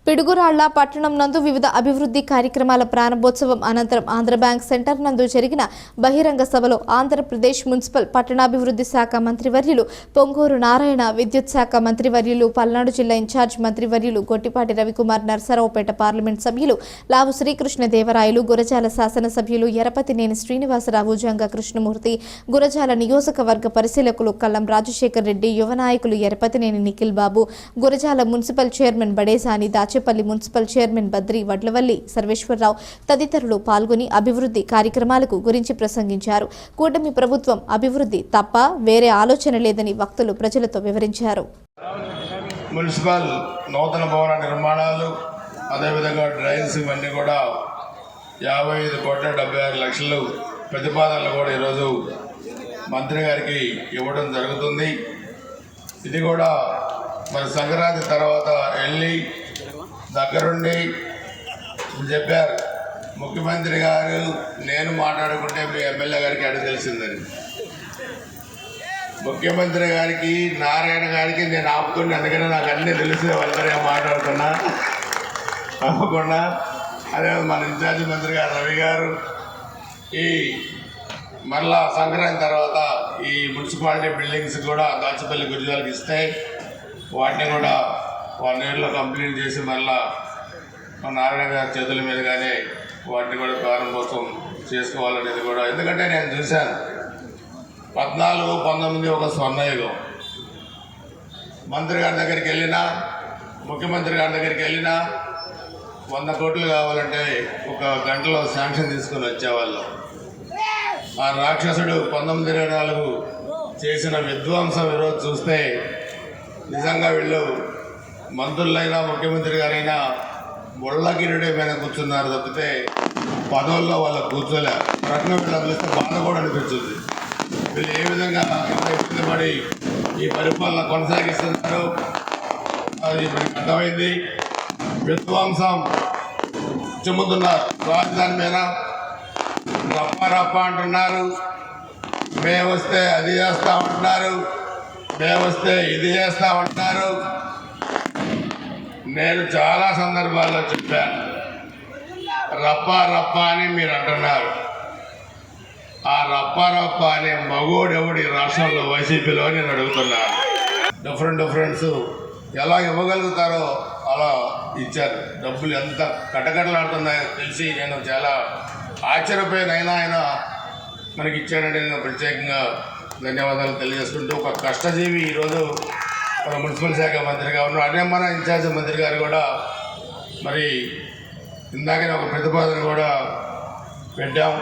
పిడుగురాళ్ల పట్టణం నందు వివిధ అభివృద్ధి కార్యక్రమాల ప్రారంభోత్సవం అనంతరం ఆంధ్ర బ్యాంక్ సెంటర్ నందు జరిగిన బహిరంగ సభలో ఆంధ్రప్రదేశ్ మున్సిపల్ పట్టణాభివృద్ధి శాఖ మంత్రివర్యులు పొంగూరు నారాయణ, విద్యుత్ శాఖ మంత్రివర్యులు, పల్నాడు జిల్లా ఇన్ఛార్జ్ మంత్రివర్యులు గొట్టిపాటి రవికుమార్, నర్సరావుపేట పార్లమెంట్ సభ్యులు లావు శ్రీకృష్ణదేవరాయలు, గురజాల శాసనసభ్యులు ఎరపతినేని శ్రీనివాసరావు, జంగా కృష్ణమూర్తి, గురజాల నియోజకవర్గ పరిశీలకులు కల్లం రాజశేఖర్ రెడ్డి, యువ నాయకులు Yarapathineni Nikhil Babu, Gurajala municipal chairman Badesani, Dachepalli municipal chairman Badri Vadlavalli Sarveswararao తదితరులు పాల్గొని అభివృద్ధి కార్యక్రమాలకు గురించి ప్రసంగించారు. కూటమి ప్రభుత్వం అభివృద్ధి తప్ప వేరే ఆలోచన లేదని వక్తలు ప్రజలతో వివరించారు. మున్సిపల్ నూతన భవన నిర్మాణాలు, అదేవిధంగా డ్రైన్స్ ఇవన్నీ కూడా 55,76,00,000 ప్రతిపాదనలు కూడా ఈరోజు మంత్రి గారికి ఇవ్వడం జరుగుతుంది. ఇది కూడా మరి సంక్రాంతి తర్వాత వెళ్ళి దగ్గరుండి చెప్పారు. ముఖ్యమంత్రి గారు నేను మాట్లాడుకుంటే మీ ఎమ్మెల్యే గారికి అడిగి తెలిసిందని. ముఖ్యమంత్రి గారికి, నారాయణ గారికి నేను ఆపుకుని, అందుకనే నాకు అన్నీ తెలిసి వాళ్ళనే మాట్లాడుతున్నా తప్పకుండా. అదే మన ఇన్ఛార్జి మంత్రి గారు రవి గారు ఈ మరలా సంక్రాంతి తర్వాత ఈ మున్సిపాలిటీ బిల్డింగ్స్ కూడా దాచేపల్లి గురిజాలకు ఇస్తే వాటిని కూడా 1 yearలో కంప్లీట్ చేసి మళ్ళా నారాయణ గారి చేతుల మీదుగానే వాటిని కూడా ప్రారంభోత్సవం చేసుకోవాలనేది కూడా. ఎందుకంటే నేను చూశాను 14, 19 ఒక స్వర్ణయుగం. మంత్రి గారి దగ్గరికి వెళ్ళినా, ముఖ్యమంత్రి గారి దగ్గరికి వెళ్ళినా 100 కోట్లు కావాలంటే ఒక గంటలో శాంక్షన్ తీసుకొని వచ్చేవాళ్ళు. ఆ రాక్షసుడు 1924 చేసిన విధ్వంసం ఈరోజు చూస్తే నిజంగా వీళ్ళు మంత్రులైనా ముఖ్యమంత్రి గారైనా ముళ్ళగిరిడే మీద కూర్చున్నారు తప్పితే పదవుల్లో వాళ్ళు కూర్చోలే. రకంగా వీళ్ళు పిలిస్తే బాధ కూడా అనిపించింది. వీళ్ళు ఏ విధంగా ఇబ్బంది పడి ఈ పరిపాలన కొనసాగిస్తున్నారు అది మనకి అర్థమైంది. విధ్వంసం చెమ్ముతున్నారు రాజధాని మీద. రప్ప అంటున్నారు, మేము వస్తే అది చేస్తామంటున్నారు, మేము వస్తే ఇది చేస్తామంటున్నారు. నేను చాలా సందర్భాల్లో చెప్పాను, రప్ప అని మీరు అంటున్నారు. ఆ రప్ప అనే మగోడెవడి రాష్ట్రంలో వైసీపీలో నేను అడుగుతున్నాను. డిఫరెంట్స్ ఎలా ఇవ్వగలుగుతారో అలా ఇచ్చారు. డబ్బులు ఎంత కటకటలాడుతున్నాయో తెలిసి నేను చాలా ఆశ్చర్యపోయినైనా ఆయన మనకి ఇచ్చాడంటే నేను ప్రత్యేకంగా ధన్యవాదాలు తెలియజేసుకుంటూ, ఒక కష్టజీవి ఈరోజు మన మున్సిపల్ శాఖ మంత్రిగా ఉన్నారు. అదే మన ఇన్ఛార్జ్ మంత్రి గారు కూడా మరి ఇందాకనే ఒక ప్రతిపాదన కూడా పెట్టాం.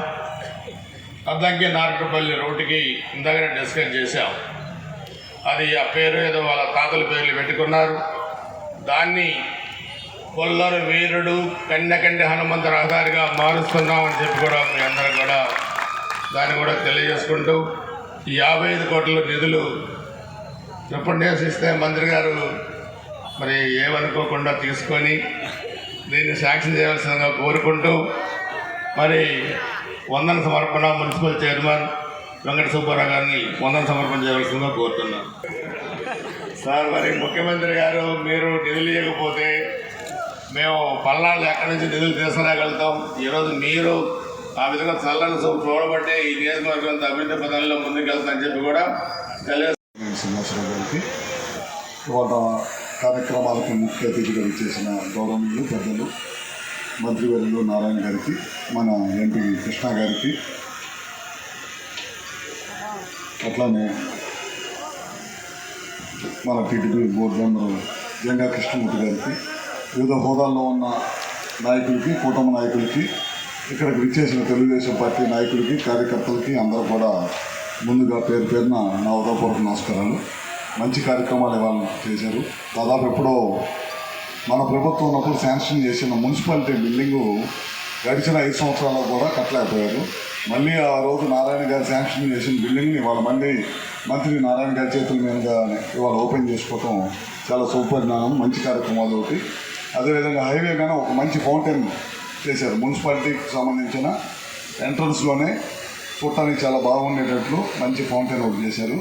అద్దంకి నారకపల్లి రోడ్డుకి ఇందాకనే డిస్కస్ చేశాం. అది ఆ పేరు ఏదో వాళ్ళ తాతల పేర్లు పెట్టుకున్నారు. దాన్ని కొల్లరు వీరుడు కన్యకండి హనుమంత రహదారిగా మారుస్తున్నామని చెప్పి కూడా మీ అందరం కూడా దాన్ని కూడా తెలియజేసుకుంటూ, ఈ 55 కోట్ల నిధులు రిప్రజెంటేషన్స్ ఇస్తే మంత్రి గారు మరి ఏమనుకోకుండా తీసుకొని దీన్ని శాంక్షన్ చేయవలసిందిగా కోరుకుంటూ, మరి వందన సమర్పణ మున్సిపల్ చైర్మన్ వెంకట సుబ్బారావు గారిని వందన సమర్పణ చేయవలసిందిగా కోరుతున్నాను. సార్, మరి ముఖ్యమంత్రి గారు మీరు నిధులు ఇవ్వకపోతే మేము పల్నాడులో ఎక్కడి నుంచి నిధులు తీసుకురాగలుగుతాం? ఈరోజు మీరు ఆ విధంగా చల్లని సూపు చూడబట్టే ఈ నియోజకవర్గం అభివృద్ధి పదాల్లో ముందుకెళ్తామని చెప్పి కూడా తెలియజేస్తాను. శ్రీనివాసరావు గారికి, ఇవాళ కార్యక్రమాలకు ముఖ్య అతిథిగా చేసిన గౌరవనీయులు పెద్దలు మంత్రివర్యులు నారాయణ గారికి, మన ఎంపీ కృష్ణ గారికి, అట్లానే మన TDP board member Janga Krishnamurthy గారికి, వివిధ హోదాల్లో ఉన్న నాయకులకి, కూటమి నాయకులకి, ఇక్కడికి విచ్చేసిన తెలుగుదేశం పార్టీ నాయకులకి, కార్యకర్తలకి అందరూ కూడా ముందుగా పేరు పేరున నా ఉదయపూర్వక నమస్కారాలు. మంచి కార్యక్రమాలు ఇవాళ చేశారు. దాదాపు ఎప్పుడో మన ప్రభుత్వం ఉన్నప్పుడు శాంక్షన్ చేసిన మున్సిపాలిటీ బిల్డింగు గడిచిన 5 సంవత్సరాల్లో కూడా కట్టలేకపోయారు. మళ్ళీ ఆ రోజు నారాయణ గారు శాంక్షన్ చేసిన బిల్డింగ్ని ఇవాళ మళ్ళీ మంత్రి నారాయణ గారి చేతుల మీదుగా ఇవాళ ఓపెన్ చేసుకోవటం చాలా సుపరిణామం, మంచి కార్యక్రమాలు ఒకటి. అదేవిధంగా హైవే కానీ ఒక మంచి ఫౌంటైన్ చేశారు. మున్సిపాలిటీకి సంబంధించిన ఎంట్రన్స్లోనే చూడటానికి చాలా బాగుండేటట్లు మంచి ఫౌంటైన్ ఒకటి చేశారు.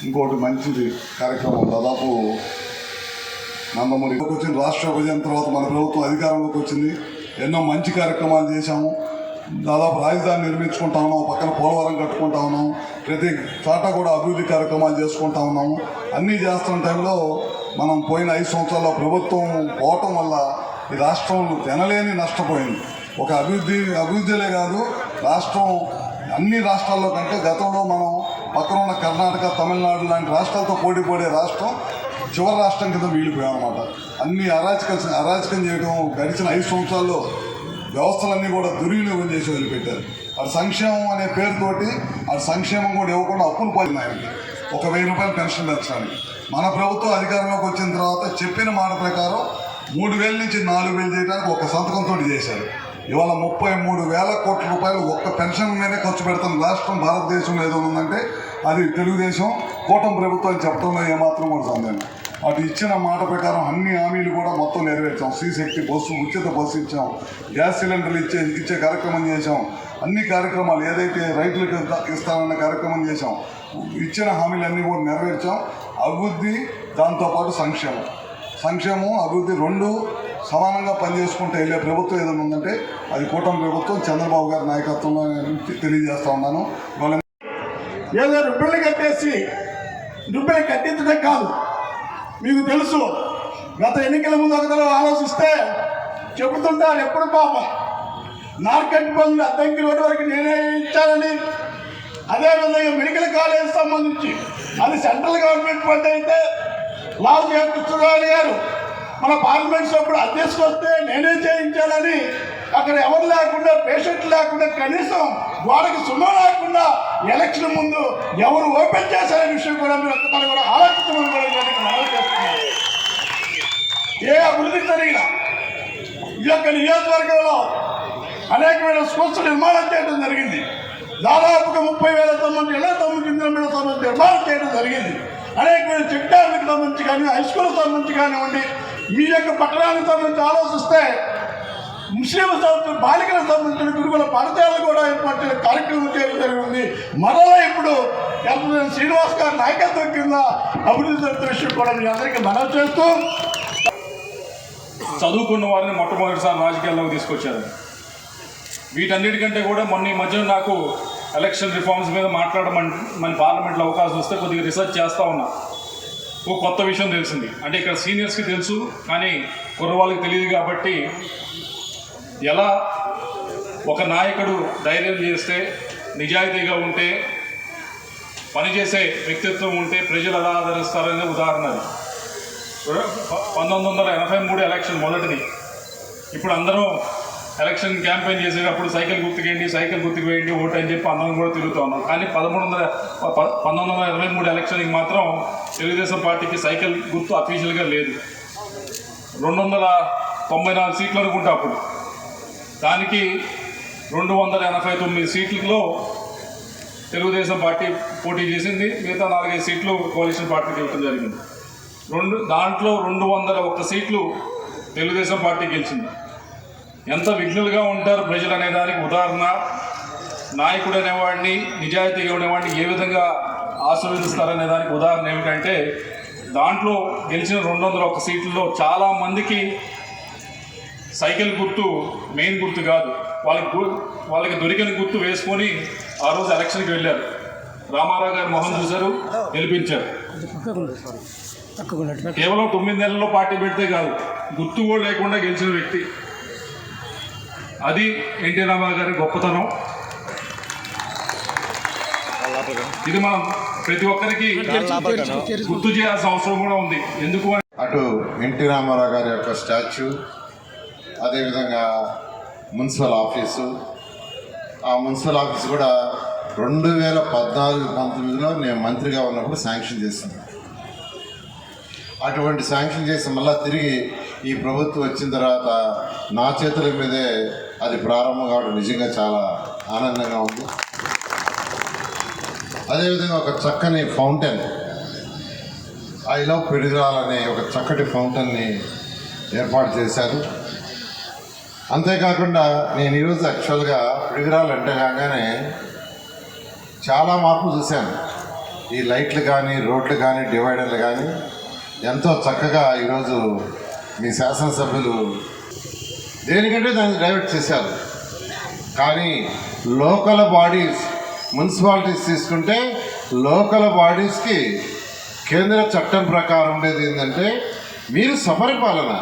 ఇంకోటి మంచిది కార్యక్రమం, దాదాపు నందమూరి వచ్చింది. రాష్ట్ర విభజన తర్వాత మన ప్రభుత్వం అధికారంలోకి వచ్చింది. ఎన్నో మంచి కార్యక్రమాలు చేశాము. దాదాపు రాజధాని నిర్మించుకుంటా ఉన్నాము, పక్కన పోలవరం కట్టుకుంటా ఉన్నాము, ప్రతి చోట కూడా అభివృద్ధి కార్యక్రమాలు చేసుకుంటా ఉన్నాము. అన్నీ చేస్తున్న టైంలో మనం పోయిన 5 సంవత్సరాల్లో ప్రభుత్వం పోవటం వల్ల ఈ రాష్ట్రం తినలేని నష్టపోయింది. ఒక అభివృద్ధిలే కాదు, రాష్ట్రం అన్ని రాష్ట్రాల్లో కంటే గతంలో మనం పక్కన ఉన్న కర్ణాటక, తమిళనాడు లాంటి రాష్ట్రాలతో పోటీ పడే రాష్ట్రం చివరి రాష్ట్రం కింద మిగిలిపోయాం అన్నమాట. అన్ని అరాచకం చేయడం గడిచిన 5 సంవత్సరాల్లో వ్యవస్థలన్నీ కూడా దుర్వినియోగం చేసి వదిలిపెట్టారు. అది సంక్షేమం అనే పేరుతోటి అది సంక్షేమం కూడా ఇవ్వకుండా అప్పులు పోయింది ఆయనకి. 1,000 రూపాయలు పెన్షన్ పెంచడానికి మన ప్రభుత్వం అధికారంలోకి వచ్చిన తర్వాత చెప్పిన మాట ప్రకారం 3,000 నుంచి 4,000 చేయడానికి ఒక సంతకంతో చేశారు. ఇవాళ 33,000 కోట్ల రూపాయలు ఒక్క పెన్షన్ మీదే ఖర్చు పెడుతున్న రాష్ట్రం భారతదేశంలో ఏదో ఉందంటే అది తెలుగుదేశం కూటమి ప్రభుత్వం అని చెప్పడంలో ఏమాత్రం కూడా సందేహం. అటు ఇచ్చిన మాట ప్రకారం అన్ని హామీలు కూడా మొత్తం నెరవేర్చాం. శ్రీశక్తి బస్సు, ఉచిత బస్సు ఇచ్చాం, గ్యాస్ సిలిండర్లు ఇచ్చే కార్యక్రమం చేశాం. అన్ని కార్యక్రమాలు ఏదైతే రైతులకు ఇస్తానన్న కార్యక్రమం చేశాం. ఇచ్చిన హామీలన్నీ కూడా నెరవేర్చాం. అభివృద్ధి దాంతోపాటు సంక్షేమం అభివృద్ధి రెండు సమానంగా పనిచేసుకుంటూ వెళ్ళే ప్రభుత్వం ఏదైనా ఉందంటే అది కూటమి ప్రభుత్వం, చంద్రబాబు గారి నాయకత్వంలో తెలియజేస్తా ఉన్నాను. ఏదో రుబ్బిళ్ళు కట్టించడం కాదు. మీకు తెలుసు, గత ఎన్నికల ముందు ఒకరు ఆలోచిస్తే చెబుతుంటారు ఎప్పుడు పాపం నార్కట్ పనులు అద్దంకి రోడ్డు వరకు నేనే ఇచ్చానని. అదేవిధంగా మెడికల్ కాలేజ్ సంబంధించి అది సెంట్రల్ గవర్నమెంట్ ఫండ్ అయితే లాల్ కృష్ణరాజు గారు మన పార్లమెంట్ సభ్యుడు అధ్యక్షుడు వస్తే నేనే చేయించాలని అక్కడ ఎవరు లేకుండా, పేషెంట్ లేకుండా, కనీసం గోడకి సున్నం లేకుండా ఎలక్షన్ ముందు ఎవరు ఓపెన్ చేశారనే విషయం కూడా మీరు ఒక్కసారి కూడా ఆలోచించమని కూడా మనవి చేస్తున్నారు. ఏ అభివృద్ధి జరిగినా ఈ యొక్క నియోజకవర్గంలో అనేకమైన స్కూల్స్ నిర్మాణం చేయడం జరిగింది. దాదాపుగా 30,000 సంబంధించి 9,000 సంబంధించి నిర్మాణం చేయడం జరిగింది. అనేకమైన చెక్ డ్యామ్లకు సంబంధించి కానీ, హై స్కూల్కి సంబంధించి కానివ్వండి, మీ యొక్క పట్టణానికి సంబంధించి ఆలోచిస్తే ముస్లిం బాలికలకు సంబంధించిన గురుకుల పాఠశాలలు కూడా ఏర్పాటు చేసే కార్యక్రమం చేయడం జరిగింది. మరలా ఇప్పుడు శ్రీనివాస్ గారి నాయకత్వం కింద అభివృద్ధి జరుగుతున్న విషయం కూడా మీ అందరికీ మనవి చేస్తూ, చదువుకున్న వారిని మొట్టమొదటిసారి రాజకీయాల్లోకి తీసుకొచ్చారు. వీటన్నిటికంటే కూడా మొన్న ఈ మధ్యన నాకు ఎలక్షన్ రిఫార్మ్స్ మీద మాట్లాడమని పార్లమెంట్లో అవకాశం వస్తే కొద్దిగా రీసెర్చ్ చేస్తూ ఉన్నా. ఒక కొత్త విషయం తెలిసింది. అంటే ఇక్కడ సీనియర్స్కి తెలుసు కానీ కుర్రవాళ్ళకి తెలియదు. కాబట్టి ఎలా ఒక నాయకుడు ధైర్యం చేస్తే, నిజాయితీగా ఉంటే, పనిచేసే వ్యక్తిత్వం ఉంటే ప్రజలు ఎలా ఆదరిస్తారనే ఉదాహరణ. 1983 ఎలక్షన్ మొదటిది. ఇప్పుడు అందరం ఎలక్షన్ క్యాంపెయిన్ చేసేటప్పుడు సైకిల్ గుర్తుకు వేయండి ఓటు అని చెప్పి అందరం కూడా తిరుగుతూ ఉన్నాం. కానీ 1923 ఎలక్షన్కి మాత్రం తెలుగుదేశం పార్టీకి సైకిల్ గుర్తు అఫీషియల్గా లేదు. 294 సీట్లు అనుకుంటా అప్పుడు. దానికి 289 సీట్లలో తెలుగుదేశం పార్టీ పోటీ చేసింది. మిగతా 4-5 సీట్లు కోalition పార్టీకి ఇవ్వడం జరిగింది. దాంట్లో 201 సీట్లు తెలుగుదేశం పార్టీ గెలిచింది. ఎంత విఘ్నులుగా ఉంటారు ప్రజలు అనే దానికి ఉదాహరణ. నాయకుడు అనేవాడిని, నిజాయితీగా ఉండేవాడిని ఏ విధంగా ఆశీర్వదిస్తారనే దానికి ఉదాహరణ ఏమిటంటే, దాంట్లో గెలిచిన 201 సీట్లలో చాలామందికి సైకిల్ గుర్తు మెయిన్ గుర్తు కాదు, వాళ్ళకి దొరికిన గుర్తు వేసుకొని ఆ రోజు ఎలక్షన్కి వెళ్ళారు. రామారావు గారు మొహం చూశారు, గెలిపించారు. కేవలం 9 నెలల్లో పార్టీ పెడితే కాదు, గుర్తు కూడా లేకుండా గెలిచిన వ్యక్తి. అది ఎన్టీ రామారావు గారి గొప్పతనం. ఇది మనం ప్రతి ఒక్కరికి గుర్తు చేయాల్సిన అవసరం కూడా ఉంది. ఎందుకు అటు ఎన్టీ రామారావు గారి యొక్క స్టాచ్యూ, అదేవిధంగా మున్సిపల్ ఆఫీసు. ఆ మున్సిపల్ ఆఫీసు కూడా 2014-19లో నేను మంత్రిగా ఉన్నప్పుడు శాంక్షన్ చేసింది. అటువంటి శాంక్షన్ చేసి మళ్ళీ తిరిగి ఈ ప్రభుత్వం వచ్చిన తర్వాత నా చేతుల మీదే అది ప్రారంభం కావడం నిజంగా చాలా ఆనందంగా ఉంది. అదేవిధంగా ఒక చక్కని ఫౌంటైన్, ఐ లవ్ పిడుగురాల్ అనే ఒక చక్కటి ఫౌంటైన్ని ఏర్పాటు చేశారు. అంతేకాకుండా నేను ఈరోజు యాక్చువల్గా పిడుగురాల్ అంటే కాగానే చాలా మార్పులు చూశాను. ఈ లైట్లు కానీ, రోడ్లు కానీ, డివైడర్లు కానీ ఎంతో చక్కగా ఈరోజు మీ శాసనసభ్యులు దేనికంటే దాన్ని డైవర్ట్ చేశారు. కానీ లోకల్ బాడీస్, మున్సిపాలిటీస్ తీసుకుంటే లోకల్ బాడీస్కి కేంద్ర చట్టం ప్రకారం ఉండేది ఏంటంటే మీరు స్వపరిపాలన,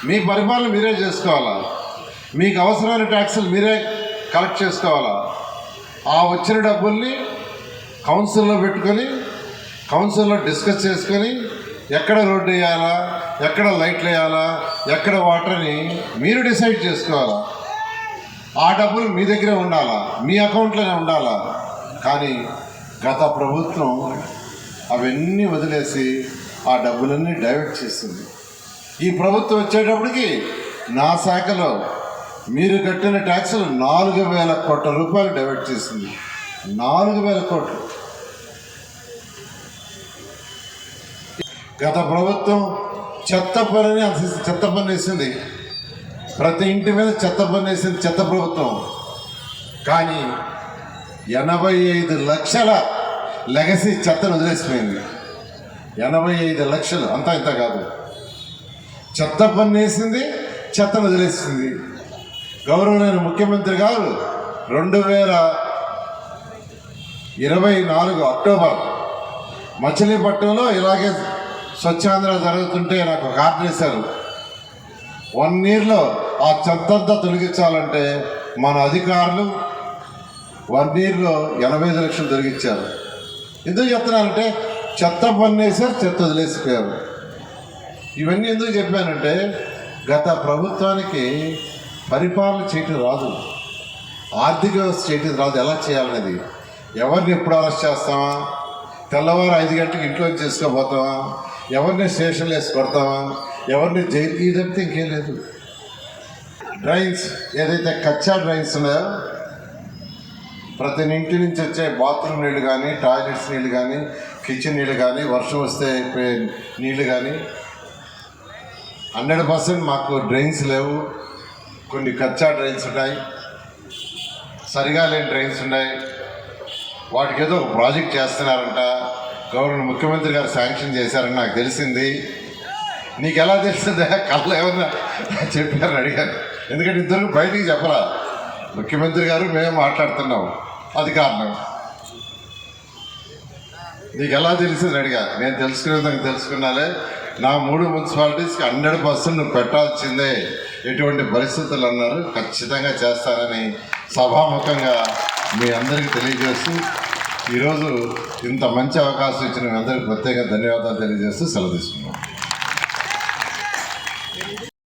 మీ పరిపాలన మీరే చేసుకోవాలా, మీకు అవసరమైన ట్యాక్సులు మీరే కలెక్ట్ చేసుకోవాలా. ఆ వచ్చిన డబ్బుల్ని కౌన్సిల్లో పెట్టుకొని కౌన్సిల్లో డిస్కస్ చేసుకొని ఎక్కడ రోడ్డు వేయాలా, ఎక్కడ లైట్లు వేయాలా, ఎక్కడ వాటర్ అని మీరు డిసైడ్ చేసుకోవాలా. ఆ డబ్బులు మీ దగ్గరే ఉండాలా, మీ అకౌంట్లోనే ఉండాలా. కానీ గత ప్రభుత్వం అవన్నీ వదిలేసి ఆ డబ్బులన్నీ డైవర్ట్ చేస్తుంది. ఈ ప్రభుత్వం వచ్చేటప్పటికి నా శాఖలో మీరు కట్టిన ట్యాక్సులు 4,000 కోట్ల రూపాయలు డైవర్ట్ చేసింది. 4,000 కోట్లు. గత ప్రభుత్వం చెత్త పన్ను వేసింది. ప్రతి ఇంటి మీద చెత్త పన్ను వేసింది చెత్త ప్రభుత్వం. కానీ 85 లక్షల లెగసీ చెత్తను వదిలేసిపోయింది. 85 లక్షలు, అంతా ఇంత కాదు. చెత్త పన్ను వేసింది, చెత్తను వదిలేసింది. గౌరవనీయ ముఖ్యమంత్రి గారు 2024 అక్టోబర్ మచిలీపట్నంలో ఇలాగే స్వచ్ఛాంధ్ర జరుగుతుంటే నాకు ఒక ఆర్డర్ వేశారు. 1 yearలో ఆ చెత్తంతా తొలగించాలంటే మన అధికారులు 1 yearలో 85 లక్షలు తొలగించారు. ఎందుకు చెప్తున్నానంటే చెత్త పన్ను వేశారు, చెత్త వదిలేసిపోయారు. ఇవన్నీ ఎందుకు చెప్పానంటే గత ప్రభుత్వానికి పరిపాలన చేయటం రాదు, ఆర్థిక వ్యవస్థ చేయటం రాదు. ఎలా చేయాలనేది, ఎవరిని ఎప్పుడు అరెస్ట్ చేస్తామా, తెల్లవారు 5 గంటలకు ఇంట్లో చేసుకోబోతామా, ఎవరిని స్టేషన్లో వేసి కొడతామా, ఎవరిని జైలుకి, ఇదంతా ఇంకేం లేదు. డ్రైన్స్ ఏదైతే కచ్చా డ్రైన్స్ ఉన్నాయో, ప్రతి ఇంటి నుంచి వచ్చే బాత్రూమ్ నీళ్ళు కానీ, టాయిలెట్స్ నీళ్ళు కానీ, కిచెన్ నీళ్ళు కానీ, వర్షం వస్తే నీళ్ళు కానీ 100% మాకు డ్రైన్స్ లేవు. కొన్ని కచ్చా డ్రైన్స్ ఉన్నాయి, సరిగా లేని డ్రైన్స్ ఉన్నాయి. వాటికి ఏదో ఒక ప్రాజెక్ట్ చేస్తున్నారంట, గవర్నర్ ముఖ్యమంత్రి గారు శాంక్షన్ చేశారని నాకు తెలిసింది. నీకు ఎలా తెలిసిందే? కళ్ళు ఏమన్నా చెప్పారని అడిగాను. ఎందుకంటే ఇద్దరు బయటికి చెప్పరా, ముఖ్యమంత్రి గారు మేము మాట్లాడుతున్నాం, అది కారణం. నీకు ఎలా తెలిసిందని అడిగా. నేను తెలుసుకునే విధంగా తెలుసుకున్నాలే. నా 3 మున్సిపాలిటీస్కి 100% నువ్వు పెట్టాల్సిందే, ఎటువంటి పరిస్థితులు అన్నారు, ఖచ్చితంగా చేస్తారని సభాముఖంగా మీ అందరికీ తెలియజేస్తూ ఈరోజు ఇంత మంచి అవకాశం ఇచ్చిన మీ అందరికీ ప్రత్యేక ధన్యవాదాలు తెలియజేస్తూ సెలవు తీసుకున్నాం.